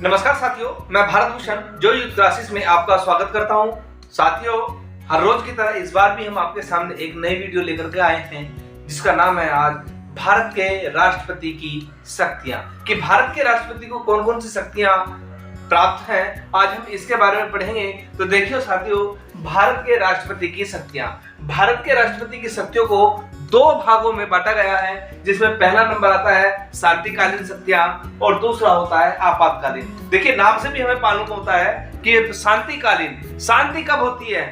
नमस्कार साथियों, मैं भारत भूषण जो यूथ क्लासेस में आपका स्वागत करता हूं। साथियों, हर रोज की तरह इस बार भी हम आपके सामने एक नई वीडियो लेकर के आए हैं जिसका नाम है आज भारत के राष्ट्रपति की शक्तियां। कि भारत के राष्ट्रपति को कौन कौन सी शक्तियां प्राप्त हैं, आज हम इसके बारे में पढ़ेंगे। तो देखिए साथियों, भारत के राष्ट्रपति की शक्तियां। भारत के राष्ट्रपति की शक्तियों को दो भागों में बांटा गया है, जिसमें पहला नंबर आता है शांतिकालीन शक्तियां और दूसरा होता है आपातकालीन। देखिए, नाम से भी हमें मालूम होता है कि शांतिकालीन, शांति कब होती है?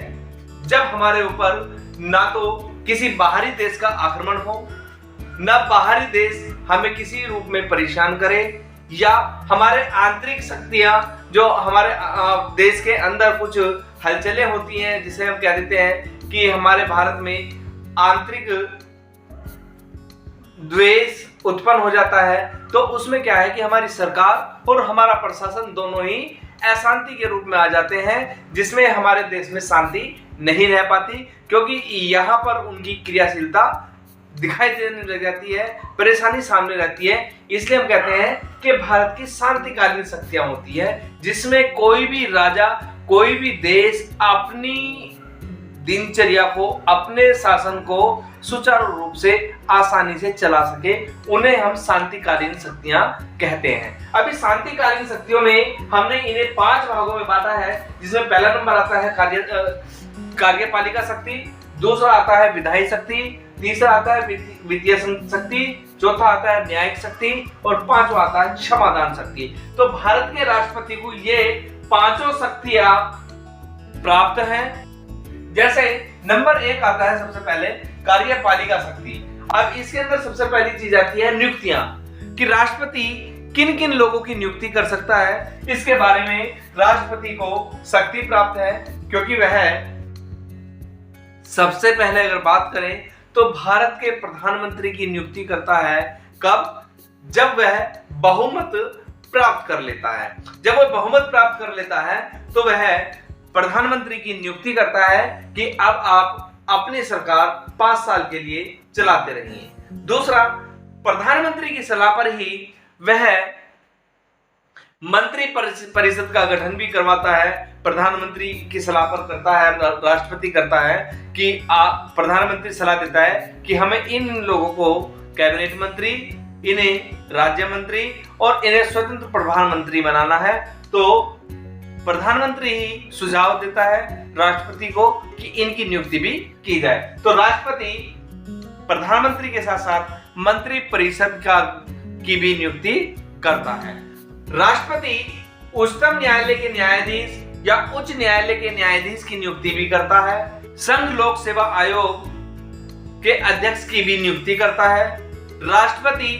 जब हमारे ऊपर ना तो किसी बाहरी देश का आक्रमण हो, ना बाहरी देश हमें किसी रूप में परेशान करे, या हमारे आंतरिक शक्तियां जो हमारे देश के अंदर कुछ हलचलें होती हैं, जिसे हम कह देते हैं कि हमारे भारत में आंतरिक द्वेष उत्पन्न हो जाता है। तो उसमें क्या है कि हमारी सरकार और हमारा प्रशासन दोनों ही अशांति के रूप में आ जाते हैं, जिसमें हमारे देश में शांति नहीं रह पाती, क्योंकि यहाँ पर उनकी क्रियाशीलता दिखाई देने लग जाती है, परेशानी सामने रहती है। इसलिए हम कहते हैं कि भारत की शांतिकालीन शक्तियां होती है, जिसमें कोई भी राजा, कोई भी देश अपनी दिनचर्या को, अपने शासन को सुचारू रूप से आसानी से चला सके, उन्हें हम शांतिकालीन शक्तियां कहते हैं। अभी शांतिकालीन शक्तियों में हमने इन्हें 5 भागों में बांटा है, जिसमें पहला नंबर आता है कार्यपालिका शक्ति, दूसरा आता है विधायी शक्ति, तीसरा आता है वित्तीय शक्ति, चौथा आता है न्यायिक शक्ति और पांचवा आता है क्षमादान शक्ति। तो भारत के राष्ट्रपति को ये पांचों शक्तियां प्राप्त हैं। जैसे नंबर 1 आता है सबसे पहले कार्यपालिका शक्ति। अब इसके अंदर सबसे पहली चीज आती है नियुक्तियां, कि राष्ट्रपति किन किन लोगों की नियुक्ति कर सकता है। इसके बारे में राष्ट्रपति को शक्ति प्राप्त है, क्योंकि वह सबसे पहले अगर बात करें तो भारत के प्रधानमंत्री की नियुक्ति करता है। कब? जब वह बहुमत प्राप्त कर लेता है। जब वह बहुमत प्राप्त कर लेता है तो वह प्रधानमंत्री की नियुक्ति करता है कि अब आप अपनी सरकार 5 साल के लिए चलाते रहिए। दूसरा, प्रधानमंत्री की सलाह पर ही वह मंत्री परिषद का गठन भी करवाता है। प्रधानमंत्री की सलाह पर करता है, राष्ट्रपति करता है कि प्रधानमंत्री सलाह देता है कि हमें इन लोगों को कैबिनेट मंत्री, इन्हें राज्य मंत्री और इन्हें स्वतंत्र प्रभार मंत्री बनाना है। तो प्रधानमंत्री ही सुझाव देता है राष्ट्रपति को कि इनकी नियुक्ति भी की जाए। तो राष्ट्रपति प्रधानमंत्री के साथ साथ मंत्री परिषद की भी नियुक्ति करता है। राष्ट्रपति उच्चतम न्यायालय के न्यायाधीश या उच्च न्यायालय के न्यायाधीश की नियुक्ति भी करता है। संघ लोक सेवा आयोग के अध्यक्ष की भी नियुक्ति करता है। राष्ट्रपति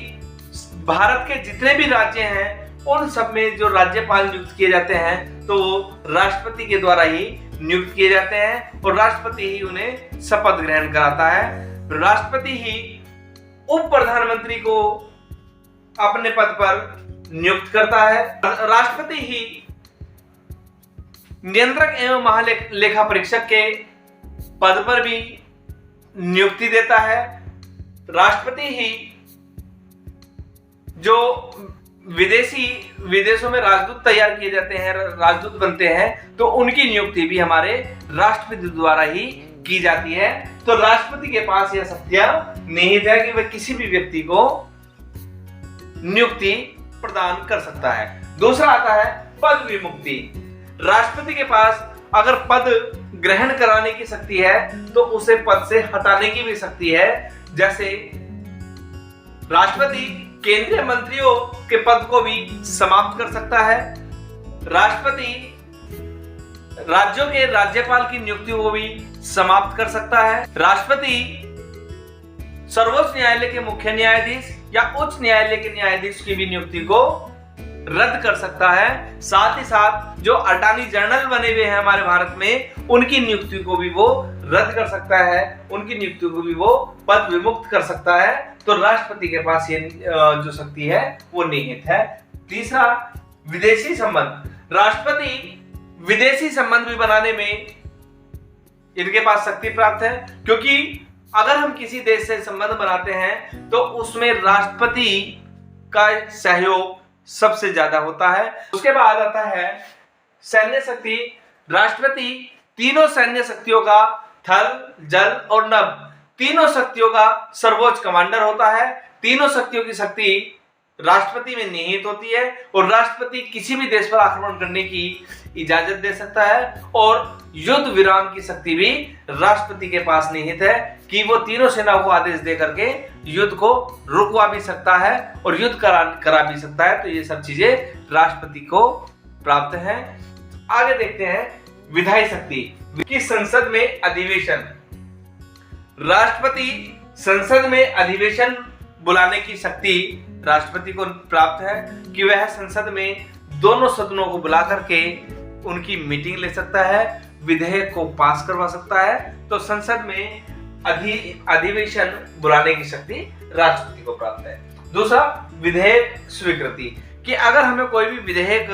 भारत के जितने भी राज्य हैं उन सब में जो राज्यपाल नियुक्त किए जाते हैं, तो राष्ट्रपति के द्वारा ही नियुक्त किए जाते हैं और राष्ट्रपति ही उन्हें शपथ ग्रहण कराता है। राष्ट्रपति ही उप प्रधानमंत्री को अपने पद पर नियुक्त करता है। राष्ट्रपति ही नियंत्रक एवं महालेखा परीक्षक के पद पर भी नियुक्ति देता है। राष्ट्रपति ही जो विदेशों में राजदूत तैयार किए जाते हैं, राजदूत बनते हैं, तो उनकी नियुक्ति भी हमारे राष्ट्रपति द्वारा ही की जाती है। तो राष्ट्रपति के पास यह शक्तियां निहित है कि वह किसी भी व्यक्ति को नियुक्ति प्रदान कर सकता है। दूसरा आता है पद विमुक्ति। राष्ट्रपति के पास अगर पद ग्रहण कराने की शक्ति है तो उसे पद से हटाने की भी शक्ति है। जैसे राष्ट्रपति केंद्रीय मंत्रियों के पद को भी समाप्त कर सकता है। राष्ट्रपति राज्यों के राज्यपाल की नियुक्ति को भी समाप्त कर सकता है। राष्ट्रपति सर्वोच्च न्यायालय के मुख्य न्यायाधीश या उच्च न्यायालय के न्यायाधीश की भी नियुक्ति को रद्द कर सकता है। साथ ही साथ जो अटॉर्नी जनरल बने हुए हैं हमारे भारत में, उनकी नियुक्ति को भी वो रद्द कर सकता है, उनकी नियुक्ति को भी वो पद विमुक्त कर सकता है। तो राष्ट्रपति के पास ये जो शक्ति है वो निहित है। तीसरा, विदेशी संबंध। राष्ट्रपति विदेशी संबंध भी बनाने में इनके पास शक्ति प्राप्त है, क्योंकि अगर हम किसी देश से संबंध बनाते हैं तो उसमें राष्ट्रपति का सहयोग सबसे ज्यादा होता है। उसके बाद आता है सैन्य शक्ति। राष्ट्रपति तीनों सैन्य शक्तियों का, थल, जल और नभ, तीनों शक्तियों का सर्वोच्च कमांडर होता है। तीनों शक्तियों की शक्ति राष्ट्रपति में निहित होती है और राष्ट्रपति किसी भी देश पर आक्रमण करने की इजाजत दे सकता है और युद्ध विराम की शक्ति भी राष्ट्रपति के पास निहित है कि वो तीनों सेनाओं को आदेश दे करके युद्ध को रुकवा भी सकता है और युद्ध करा भी सकता है। तो ये सब चीजें राष्ट्रपति को प्राप्त हैं। आगे देखते हैं विधायी शक्ति की संसद में अधिवेशन। राष्ट्रपति संसद में अधिवेशन बुलाने की शक्ति राष्ट्रपति को प्राप्त है कि वह संसद में दोनों सदनों को बुला करके उनकी मीटिंग ले सकता है, विधेयक को पास करवा सकता है। तो संसद में अधिवेशन बुलाने की शक्ति राष्ट्रपति को प्राप्त है। दूसरा विधेयक स्वीकृति कि अगर हमें कोई भी विधेयक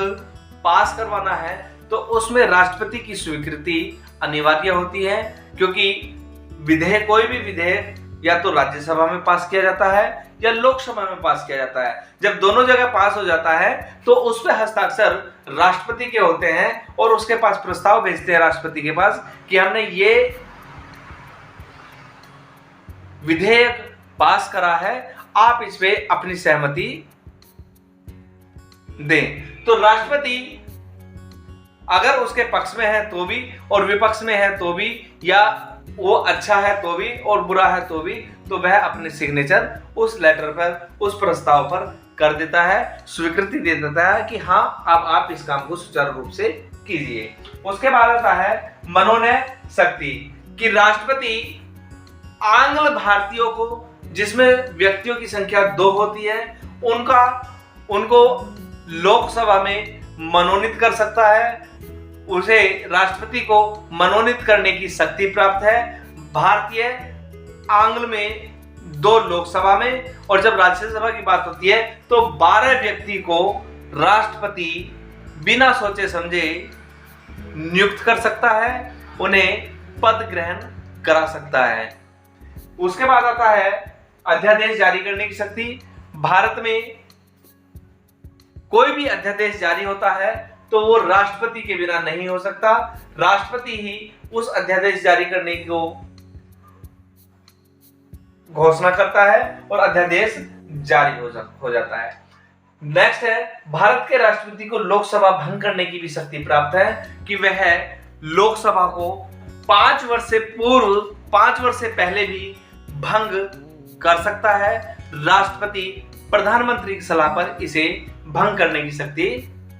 पास करवाना है तो उसमें राष्ट्रपति की स्वीकृति अनिवार्य होती है, क्योंकि कोई भी विधेयक या तो राज्यसभा में पास किया जाता है या लोकसभा में पास किया जाता है। जब दोनों जगह पास हो जाता है तो उस पर हस्ताक्षर राष्ट्रपति के होते हैं और उसके पास प्रस्ताव भेजते हैं राष्ट्रपति के पास कि हमने ये विधेयक पास करा है, आप इस पे अपनी सहमति दें। तो राष्ट्रपति अगर उसके पक्ष में है तो भी और विपक्ष में है तो भी, या वो अच्छा है तो भी और बुरा है तो भी, तो वह अपने सिग्नेचर उस लेटर पर, उस प्रस्ताव पर कर देता है, स्वीकृति दे देता है कि हाँ अब आप इस काम को सुचारू रूप से कीजिए। उसके बाद आता है मनोनयन शक्ति कि राष्ट्रपति आंग्ल भारतीयों को, जिसमें व्यक्तियों की संख्या 2 होती है, उनको लोकसभा में मनोनीत कर सकता है। उसे राष्ट्रपति को मनोनीत करने की शक्ति प्राप्त है। भारतीय आंग्ल में 2 लोकसभा में, और जब राज्यसभा की बात होती है तो 12 व्यक्ति को राष्ट्रपति बिना सोचे समझे नियुक्त कर सकता है, उन्हें पद ग्रहण करा सकता है। उसके बाद आता है अध्यादेश जारी करने की शक्ति। भारत में कोई भी अध्यादेश जारी होता है तो वो राष्ट्रपति के बिना नहीं हो सकता। राष्ट्रपति ही उस अध्यादेश जारी करने को घोषणा करता है और अध्यादेश जारी हो जाता है। नेक्स्ट है भारत के राष्ट्रपति को लोकसभा भंग करने की भी शक्ति प्राप्त है कि वह लोकसभा को 5 वर्ष से पूर्व, 5 वर्ष से पहले भी भंग कर सकता है। राष्ट्रपति प्रधानमंत्री की सलाह पर इसे भंग करने की शक्ति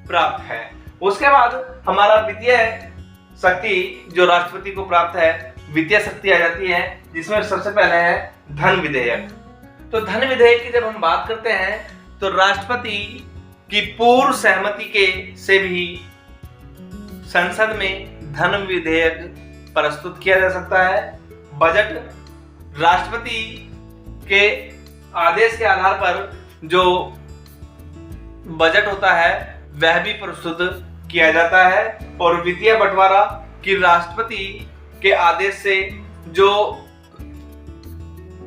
प्राप्त है। उसके बाद हमारा वित्तीय शक्ति जो राष्ट्रपति को प्राप्त है, वित्तीय शक्ति आ जाती है, जिसमें सबसे पहले है धन विधेयक। तो धन विधेयक की जब हम बात करते हैं तो राष्ट्रपति की पूर्व सहमति के से भी संसद में धन विधेयक प्रस्तुत किया जा सकता है। बजट राष्ट्रपति के आदेश के आधार पर जो बजट होता है वह भी प्रस्तुत किया जाता है। और वित्तीय बंटवारा कि राष्ट्रपति के आदेश से जो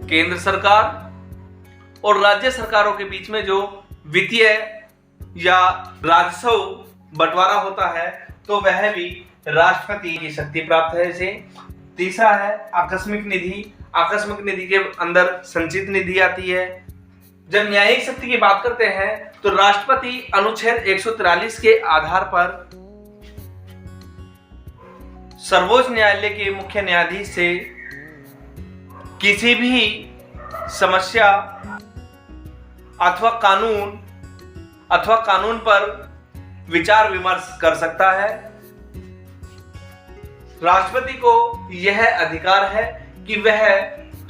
केंद्र सरकार और राज्य सरकारों के बीच में जो वित्तीय या राजस्व बंटवारा होता है तो वह भी राष्ट्रपति की शक्ति प्राप्त है इसे। तीसरा है आकस्मिक निधि। आकस्मिक निधि के अंदर संचित निधि आती है। जब न्यायिक शक्ति की बात करते हैं तो राष्ट्रपति अनुच्छेद 143 के आधार पर सर्वोच्च न्यायालय के मुख्य न्यायाधीश से किसी भी समस्या अथवा कानून पर विचार विमर्श कर सकता है। राष्ट्रपति को यह अधिकार है कि वह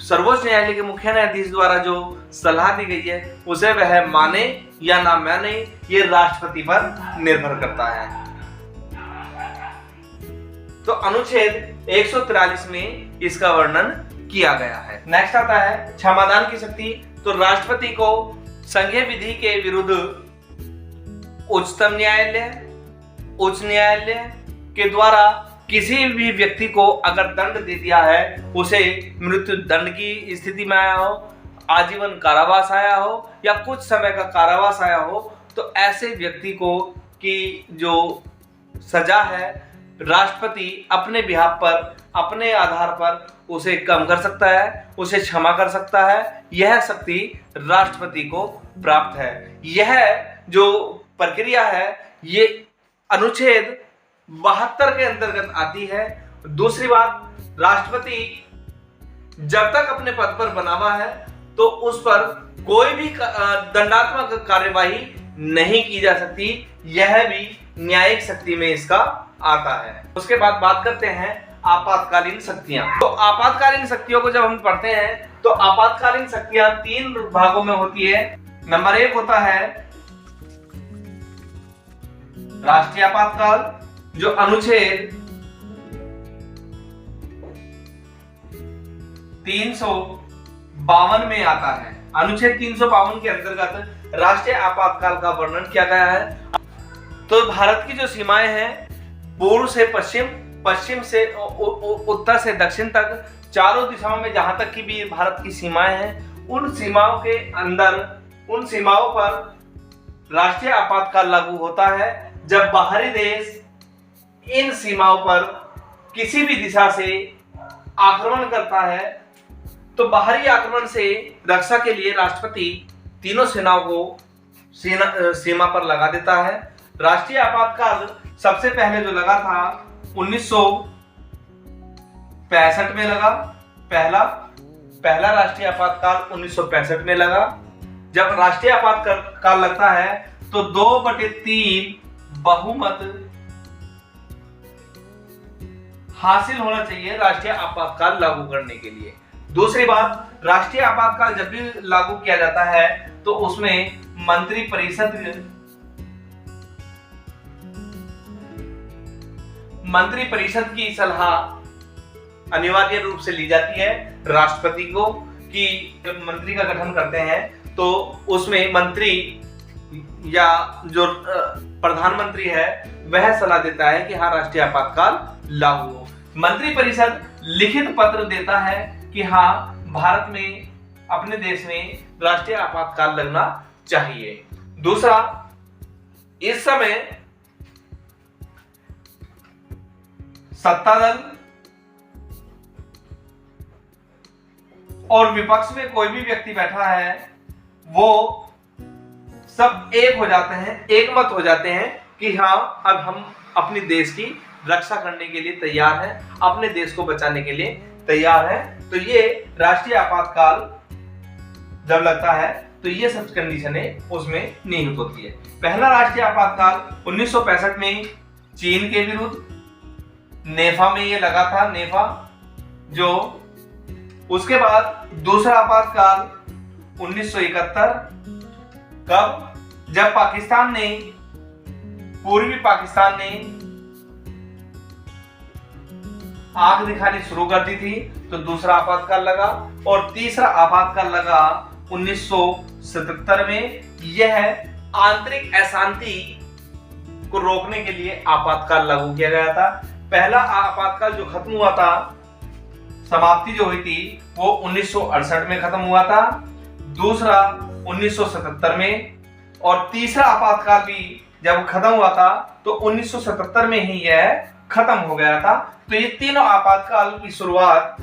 सर्वोच्च न्यायालय के मुख्य न्यायाधीश द्वारा जो सलाह दी गई है उसे वह माने या ना माने, ये राष्ट्रपति पर निर्भर करता है। तो अनुच्छेद 143 में इसका वर्णन किया गया है। नेक्स्ट आता है क्षमादान की शक्ति। तो राष्ट्रपति को संघीय विधि के विरुद्ध उच्चतम न्यायालय, उच्च न्यायालय के द्वारा किसी भी व्यक्ति को अगर दंड दे दिया है, उसे मृत्यु दंड की स्थिति में आया हो, आजीवन कारावास आया हो या कुछ समय का कारावास आया हो, तो ऐसे व्यक्ति को की जो सजा है राष्ट्रपति अपने बिहाफ पर, अपने आधार पर उसे कम कर सकता है, उसे क्षमा कर सकता है। यह शक्ति राष्ट्रपति को प्राप्त है। यह जो प्रक्रिया है ये अनुच्छेद 72 के अंतर्गत आती है। दूसरी बात, राष्ट्रपति जब तक अपने पद पर बना हुआ है तो उस पर कोई भी दंडात्मक कार्यवाही नहीं की जा सकती। यह भी न्यायिक शक्ति में इसका आता है। उसके बाद बात करते हैं आपातकालीन शक्तियां। तो आपातकालीन शक्तियों को जब हम पढ़ते हैं तो आपातकालीन शक्तियां 3 भागों में होती है। नंबर 1 होता है राष्ट्रीय आपातकाल, जो अनुच्छेद 352 में आता है। अनुच्छेद 352 के अंतर्गत राष्ट्रीय आपातकाल का वर्णन किया गया है। तो भारत की जो सीमाएं हैं पूर्व से पश्चिम, पश्चिम से उत्तर से दक्षिण तक, चारों दिशाओं में जहां तक की भी भारत की सीमाएं हैं, उन सीमाओं के अंदर, उन सीमाओं पर राष्ट्रीय आपातकाल लागू होता है जब बाहरी देश इन सीमाओं पर किसी भी दिशा से आक्रमण करता है। तो बाहरी आक्रमण से रक्षा के लिए राष्ट्रपति तीनों सेनाओं को सीमा पर लगा देता है। राष्ट्रीय आपातकाल सबसे पहले जो लगा था 1965 में लगा। पहला राष्ट्रीय आपातकाल 1965 में लगा। जब राष्ट्रीय आपातकाल लगता है तो 2/3 बहुमत हासिल होना चाहिए राष्ट्रीय आपातकाल लागू करने के लिए। दूसरी बात, राष्ट्रीय आपातकाल जब भी लागू किया जाता है तो उसमें मंत्रिपरिषद की सलाह अनिवार्य रूप से ली जाती है राष्ट्रपति को, कि जब मंत्री का गठन करते हैं तो उसमें मंत्री या जो प्रधानमंत्री है वह सलाह देता है कि हाँ राष्ट्रीय आपातकाल लागू हो। मंत्रिपरिषद लिखित पत्र देता है कि हाँ भारत में, अपने देश में राष्ट्रीय आपातकाल लगना चाहिए। दूसरा, इस समय सत्ता दल और विपक्ष में कोई भी व्यक्ति बैठा है वो सब एक हो जाते हैं, एक मत हो जाते हैं कि हाँ अब हम अपने देश की रक्षा करने के लिए तैयार हैं, अपने देश को बचाने के लिए तैयार हैं। तो ये राष्ट्रीय आपातकाल जब लगता है तो ये सब कंडीशनें उसमें निहित होती है। पहला राष्ट्रीय आपातकाल 1965 में चीन के विरुद्ध नेफा में ये लगा था, नेफा जो। उसके बाद दूसरा आपातकाल 1971, कब? जब पाकिस्तान ने, पूर्वी पाकिस्तान ने आग दिखानी शुरू कर दी थी तो दूसरा आपातकाल लगा। और तीसरा आपातकाल लगा 1977 में। यह आंतरिक अशांति को रोकने के लिए आपातकाल लागू किया गया था। पहला आपातकाल जो खत्म हुआ था, समाप्ति जो हुई थी वो 1968 में खत्म हुआ था, दूसरा 1977 में, और तीसरा आपातकाल भी जब खत्म हुआ था तो 1977 में ही यह खत्म हो गया था। तो ये तीनों आपातकाल की शुरुआत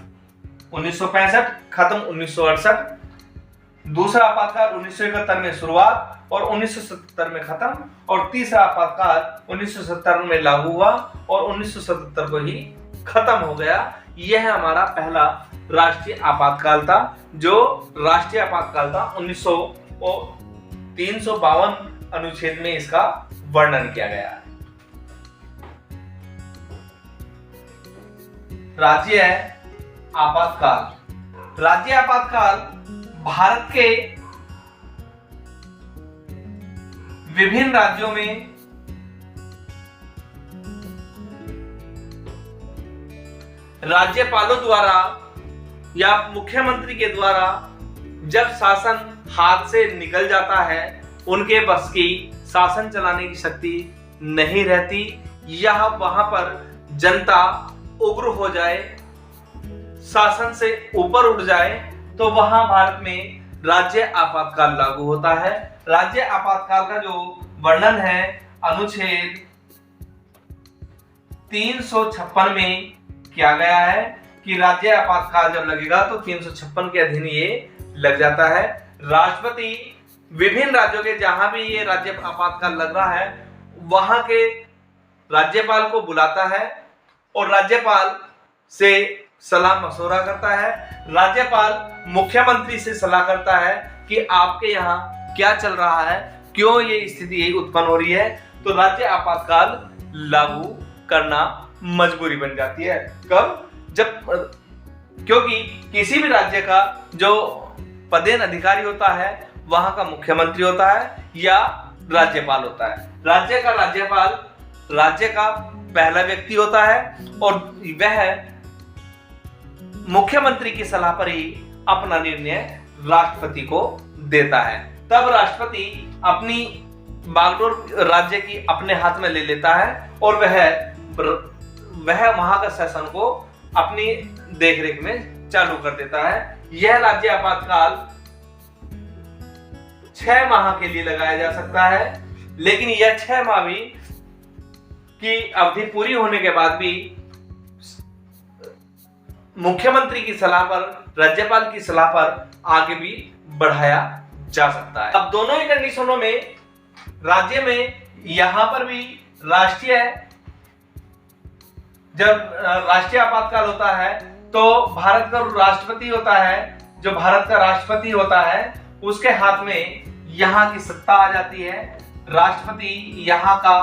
1965, खत्म 1968, दूसरा आपातकाल 1971 में शुरुआत और 1977 में खत्म, और तीसरा आपातकाल 1970 में लागू हुआ और 1977 को ही खत्म हो गया। यह हमारा पहला राष्ट्रीय आपातकाल था, जो राष्ट्रीय आपातकाल था 352 अनुच्छेद में इसका वर्णन किया गया है। राज्य आपातकाल। राज्य आपातकाल भारत के विभिन्न राज्यों में राज्यपालों द्वारा या मुख्यमंत्री के द्वारा जब शासन हाथ से निकल जाता है, उनके बस की शासन चलाने की शक्ति नहीं रहती, या वहां पर जनता उग्र हो जाए, शासन से ऊपर उठ जाए, तो वहां भारत में राज्य आपातकाल लागू होता है। राज्य आपातकाल का जो वर्णन है अनुच्छेद 356 में किया गया है कि राज्य आपातकाल जब लगेगा तो 356 के अधीन ये लग जाता है। राष्ट्रपति विभिन्न राज्यों के जहां भी ये राज्य आपातकाल लग रहा है वहां के राज्यपाल को बुलाता है और राज्यपाल से सलाह मशवरा करता है। राज्यपाल मुख्यमंत्री से सलाह करता है कि आपके यहाँ क्या चल रहा है, क्यों ये स्थिति उत्पन्न हो रही है, तो राज्य आपातकाल लागू करना मजबूरी बन जाती है। कब? जब क्योंकि किसी भी राज्य का जो पदेन अधिकारी होता है वहां का मुख्यमंत्री होता है या राज्यपाल होता है। राज्य का राज्यपाल राज्य का पहला व्यक्ति होता है और वह मुख्यमंत्री की सलाह पर ही अपना निर्णय राष्ट्रपति को देता है। तब राष्ट्रपति अपनी बागडोर राज्य की अपने हाथ में ले लेता है और वह वहां का शासन को अपनी देखरेख में चालू कर देता है। यह राज्य आपातकाल 6 माह के लिए लगाया जा सकता है, लेकिन यह 6 माह भी की अवधि पूरी होने के बाद भी मुख्यमंत्री की सलाह पर, राज्यपाल की सलाह पर आगे भी बढ़ाया जा सकता है। अब दोनों ही कंडीशनों में राज्य में यहां पर भी जब राष्ट्रीय आपातकाल होता है तो भारत का राष्ट्रपति होता है, जो भारत का राष्ट्रपति होता है उसके हाथ में यहां की सत्ता आ जाती है। राष्ट्रपति यहां का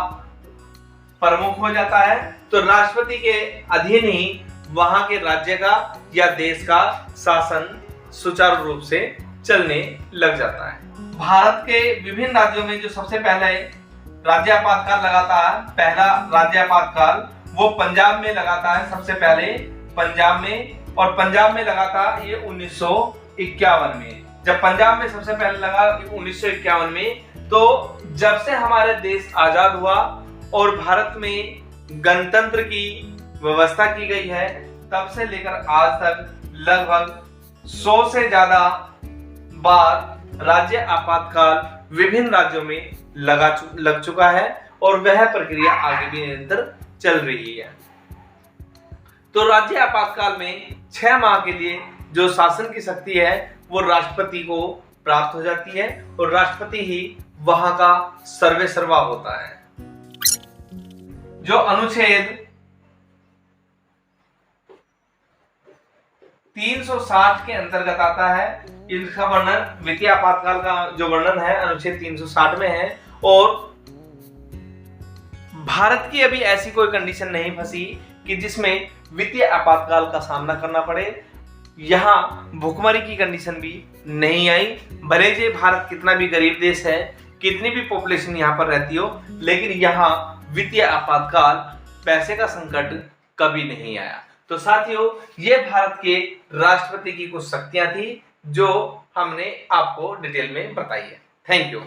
प्रमुख हो जाता है, तो राष्ट्रपति के अधीन ही वहां के राज्य का या देश का शासन सुचारू रूप से चलने लग जाता है। भारत के विभिन्न राज्यों में जो सबसे पहले राज्य आपातकाल लगाता है, पहला राज्य आपातकाल वो पंजाब में लगाता है सबसे पहले, पंजाब में, और पंजाब में लगाता ये 1951 में। जब पंजाब में सबसे पहले लगा 1951 में, तो जब से हमारे देश आजाद हुआ और भारत में गणतंत्र की व्यवस्था की गई है तब से लेकर आज तक लगभग 100 से ज्यादा बार राज्य आपातकाल विभिन्न राज्यों में लग चुका है और वह प्रक्रिया आगे भी निरंतर चल रही है। तो राज्य आपातकाल में 6 माह के लिए जो शासन की शक्ति है वो राष्ट्रपति को प्राप्त हो जाती है और राष्ट्रपति ही वहां का सर्वेसर्वा होता है। जो अनुच्छेद 360 के अंतर्गत आता है, इसका वर्णन वित्तीय आपातकाल का जो वर्णन है अनुच्छेद 360 में है। और भारत की अभी ऐसी कोई कंडीशन नहीं फंसी कि जिसमें वित्तीय आपातकाल का सामना करना पड़े। यहाँ भुखमरी की कंडीशन भी नहीं आई। भले ही भारत कितना भी गरीब देश है, कितनी भी पॉपुलेशन यहाँ पर रहती हो, लेकिन यहाँ वित्तीय आपातकाल, पैसे का संकट कभी नहीं आया। तो साथियों, ये भारत के राष्ट्रपति की कुछ शक्तियां थी जो हमने आपको डिटेल में बताई है। Thank you.